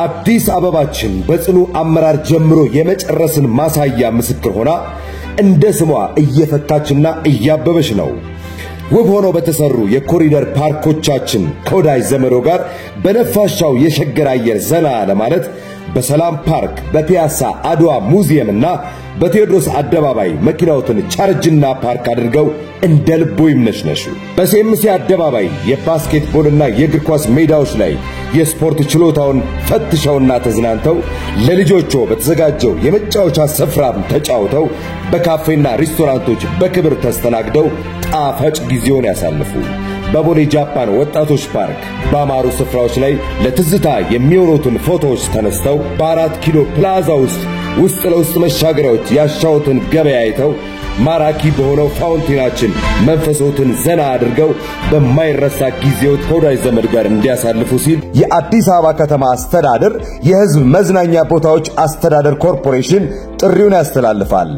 አዲስ አበባችን በጽኑ አመራር ጀምሮ የመጨረስን ማሳያ ምስክር ሆና እንደ ስሟ እየፈታችና እያበበች ነው። ውብ ሆነው በተሰሩ የኮሪደር ፓርኮቻችን ከወዳጅ ዘመዶ ጋር በነፋሻው የሸገር አየር ዘና ለማለት በሰላም ፓርክ፣ በፒያሳ አድዋ ሙዚየምና በቴዎድሮስ አደባባይ መኪናዎትን ቻርጅና ፓርክ አድርገው እንደ ልቦ ይምነሽነሹ። በሴምሲ አደባባይ የባስኬትቦልና የእግር ኳስ ሜዳዎች ላይ የስፖርት ችሎታውን ፈትሸውና ተዝናንተው ለልጆቹ በተዘጋጀው የመጫወቻ ስፍራም ተጫውተው በካፌና ሬስቶራንቶች በክብር ተስተናግደው ጣፋጭ ጊዜውን ያሳልፉ። በቦሌ ጃፓን ወጣቶች ፓርክ በአማሩ ስፍራዎች ላይ ለትዝታ የሚሆኑትን ፎቶዎች ተነስተው በ4 ኪሎ ፕላዛ ውስጥ ለውስጥ መሻገሪያዎች ያሻውትን ገበያ አይተው ማራኪ በሆነው ፋውንቴናችን መንፈሶትን ዘና አድርገው በማይረሳ ጊዜው ከወዳጅ ዘመድ ጋር እንዲያሳልፉ ሲል የአዲስ አበባ ከተማ አስተዳደር የሕዝብ መዝናኛ ቦታዎች አስተዳደር ኮርፖሬሽን ጥሪውን ያስተላልፋል።